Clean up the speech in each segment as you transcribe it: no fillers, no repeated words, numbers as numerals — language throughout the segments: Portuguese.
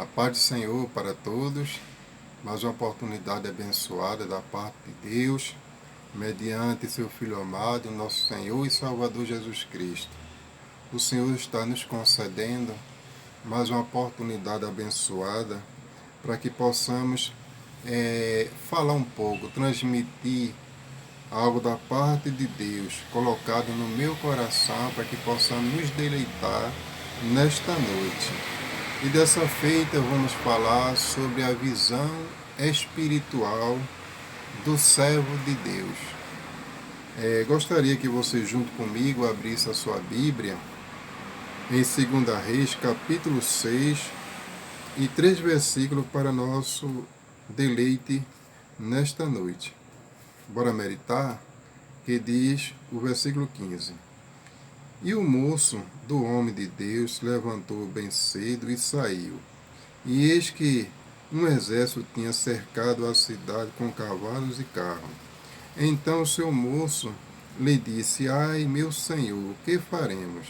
A paz do Senhor para todos, mais uma oportunidade abençoada da parte de Deus, mediante seu Filho amado, nosso Senhor e Salvador Jesus Cristo. O Senhor está nos concedendo mais uma oportunidade abençoada para que possamos falar um pouco, transmitir algo da parte de Deus colocado no meu coração para que possamos nos deleitar nesta noite. E dessa feita vamos falar sobre a visão espiritual do servo de Deus. Gostaria que você junto comigo abrisse a sua Bíblia em 2 Reis, capítulo 6, e 3 versículos para nosso deleite nesta noite. Bora meditar, que diz o versículo 15. E o moço do homem de Deus levantou bem cedo e saiu. E eis que um exército tinha cercado a cidade com cavalos e carros. Então o seu moço lhe disse: Ai, meu senhor, que faremos?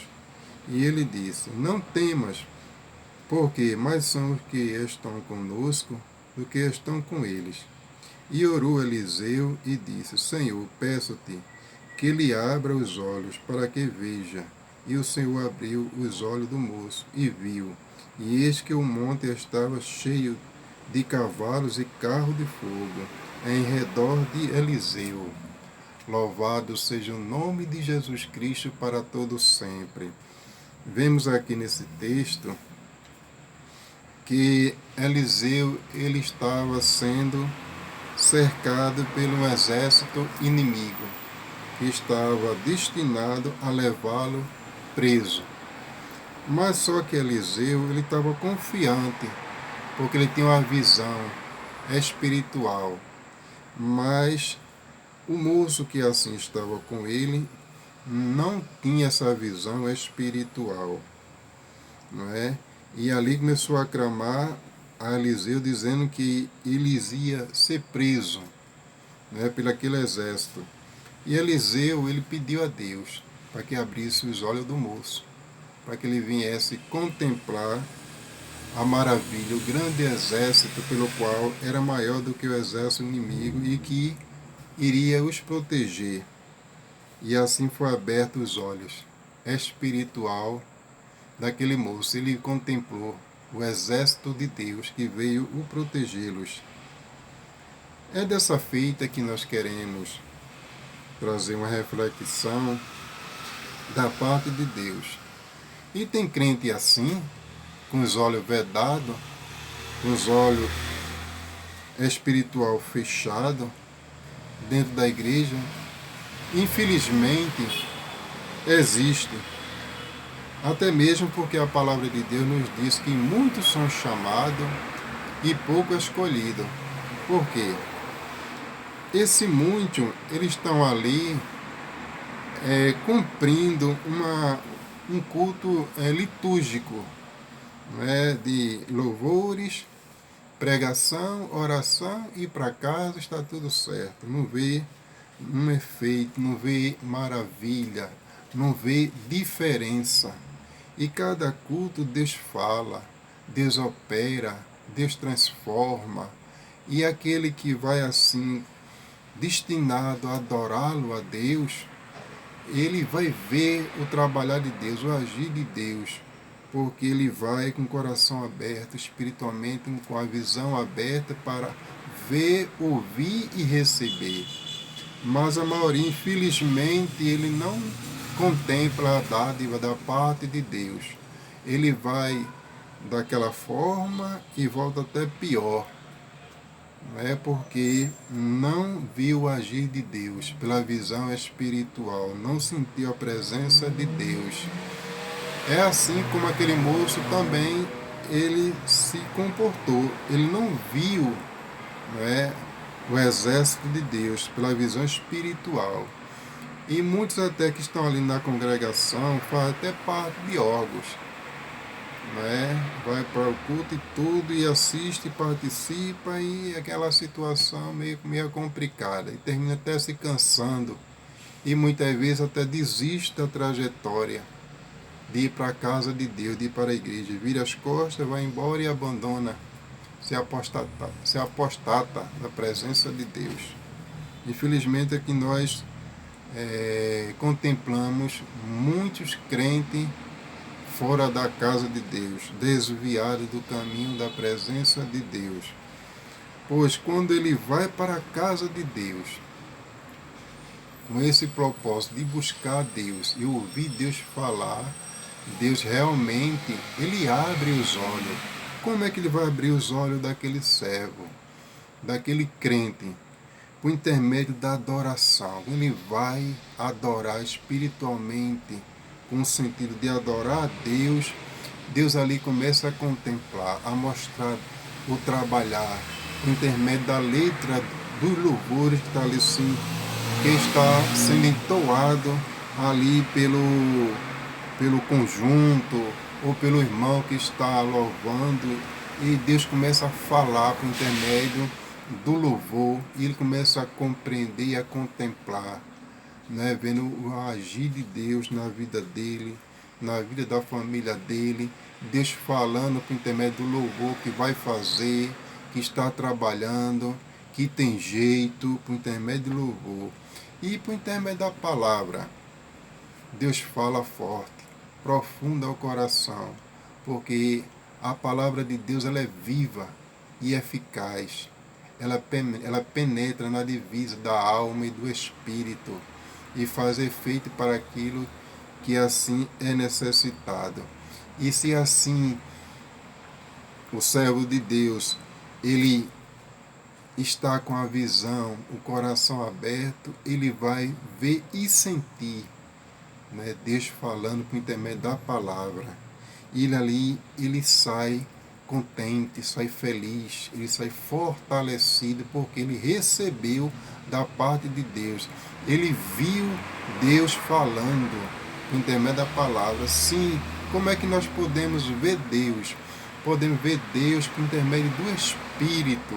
E ele disse: Não temas, porque mais são os que estão conosco do que estão com eles. E orou Eliseu e disse: Senhor, peço-te que lhe abra os olhos para que veja. E o Senhor abriu os olhos do moço e viu. E eis que o monte estava cheio de cavalos e carros de fogo em redor de Eliseu. Louvado seja o nome de Jesus Cristo para todo sempre. Vemos aqui nesse texto que Eliseu ele estava sendo cercado pelo exército inimigo, que estava destinado a levá-lo preso. Mas só que Eliseu ele estava confiante, porque ele tinha uma visão espiritual. Mas o moço que assim estava com ele não tinha essa visão espiritual, não é? E ali começou a clamar a Eliseu dizendo que ele ia ser preso, né, pelo aquele exército. E Eliseu, ele pediu a Deus para que abrisse os olhos do moço, para que ele viesse contemplar a maravilha, o grande exército pelo qual era maior do que o exército inimigo e que iria os proteger. E assim foi aberto os olhos espiritual daquele moço. Ele contemplou o exército de Deus que veio o protegê-los. É dessa feita que nós queremos trazer uma reflexão da parte de Deus. E tem crente assim, com os olhos vedados, com os olhos espiritual fechados, dentro da igreja. Infelizmente, existe. Até mesmo porque a palavra de Deus nos diz que muitos são chamados e pouco escolhidos. Por quê? Esse muito, eles estão ali cumprindo um culto litúrgico, né, de louvores, pregação, oração e para casa está tudo certo. Não vê um efeito, não vê maravilha, não vê diferença. E cada culto Deus fala, Deus opera, Deus transforma. E aquele que vai assim, destinado a adorá-lo a Deus, ele vai ver o trabalhar de Deus, o agir de Deus, porque ele vai com o coração aberto, espiritualmente, com a visão aberta para ver, ouvir e receber. Mas a maioria, infelizmente, ele não contempla a dádiva da parte de Deus. Ele vai daquela forma e volta até pior. É porque não viu o agir de Deus pela visão espiritual, não sentiu a presença de Deus. É assim como aquele moço também ele se comportou. Ele não viu, não é, o exército de Deus pela visão espiritual. E muitos até que estão ali na congregação fazem até parte de órgãos, né? Vai para o culto e tudo, e assiste, participa, e aquela situação meio complicada, e termina até se cansando, e muitas vezes até desiste da trajetória, de ir para a casa de Deus, de ir para a igreja. Vira as costas, vai embora e abandona, se apostata da presença de Deus. Infelizmente é que nós contemplamos muitos crentes fora da casa de Deus, desviados do caminho da presença de Deus. Pois quando ele vai para a casa de Deus, com esse propósito de buscar Deus e ouvir Deus falar, Deus realmente, ele abre os olhos. Como é que ele vai abrir os olhos daquele servo, daquele crente? Por intermédio da adoração. Ele vai adorar espiritualmente, com o sentido de adorar a Deus. Deus ali começa a contemplar, a mostrar o trabalhar, por intermédio da letra dos louvores que está ali sim, que está sendo entoado ali pelo conjunto ou pelo irmão que está louvando, e Deus começa a falar por intermédio do louvor, e ele começa a compreender e a contemplar, né, vendo o agir de Deus na vida dele, na vida da família dele, Deus falando por intermédio do louvor que vai fazer, que está trabalhando, que tem jeito, por intermédio do louvor. E por intermédio da palavra, Deus fala forte, profunda ao coração, porque a palavra de Deus ela é viva e eficaz. Ela penetra na divisa da alma e do espírito e faz efeito para aquilo que assim é necessitado. E se assim o servo de Deus, ele está com a visão, o coração aberto, ele vai ver e sentir, né, Deus falando por intermédio da palavra. E ele sai contente, sai feliz, ele sai fortalecido, porque ele recebeu da parte de Deus. Ele viu Deus falando por intermédio da palavra. Sim, como é que nós podemos ver Deus? Podemos ver Deus por intermédio do Espírito.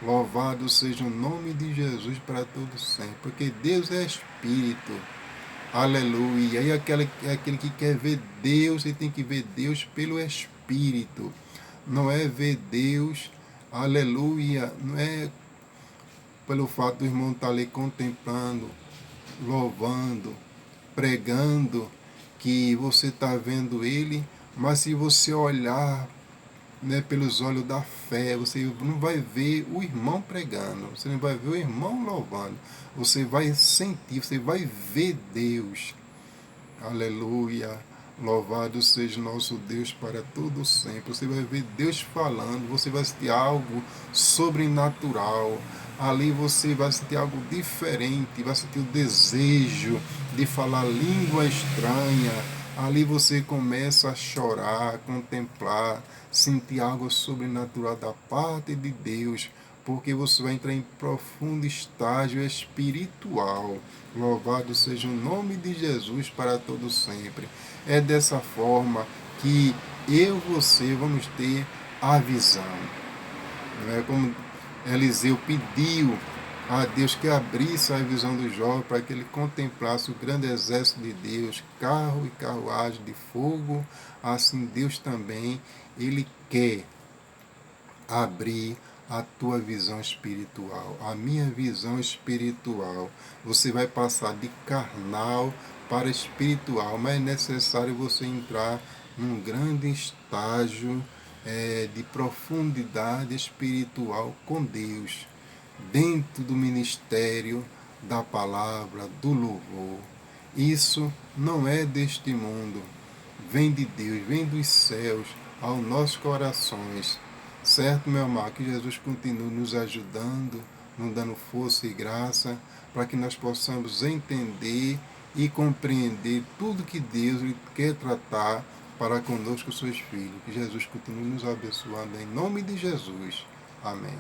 Louvado seja o nome de Jesus para todos sempre, porque Deus é Espírito. Aleluia. E aquele que quer ver Deus, ele tem que ver Deus pelo Espírito. Não é ver Deus, aleluia, não é pelo fato do irmão estar ali contemplando, louvando, pregando, que você está vendo ele, mas se você olhar, né, pelos olhos da fé, você não vai ver o irmão pregando, você não vai ver o irmão louvando, você vai sentir, você vai ver Deus. Aleluia, louvado seja nosso Deus para todo sempre. Você vai ver Deus falando, você vai sentir algo sobrenatural, ali você vai sentir algo diferente, vai sentir o desejo de falar língua estranha. Ali você começa a chorar, a contemplar, sentir algo sobrenatural da parte de Deus, porque você vai entrar em profundo estágio espiritual. Louvado seja o nome de Jesus para todo sempre. É dessa forma que eu e você vamos ter a visão. Não é como Eliseu pediu a Deus que abrisse a visão do jovem para que ele contemplasse o grande exército de Deus, carro e carruagem de fogo. Assim Deus também, ele quer abrir a tua visão espiritual, a minha visão espiritual. Você vai passar de carnal para espiritual, mas é necessário você entrar num grande estágio de profundidade espiritual com Deus, dentro do ministério da palavra, do louvor. Isso não é deste mundo, vem de Deus, vem dos céus aos nossos corações. Certo, meu amado, que Jesus continue nos ajudando, nos dando força e graça, para que nós possamos entender e compreender tudo que Deus quer tratar para conosco, seus filhos. Que Jesus continue nos abençoando em nome de Jesus. Amém.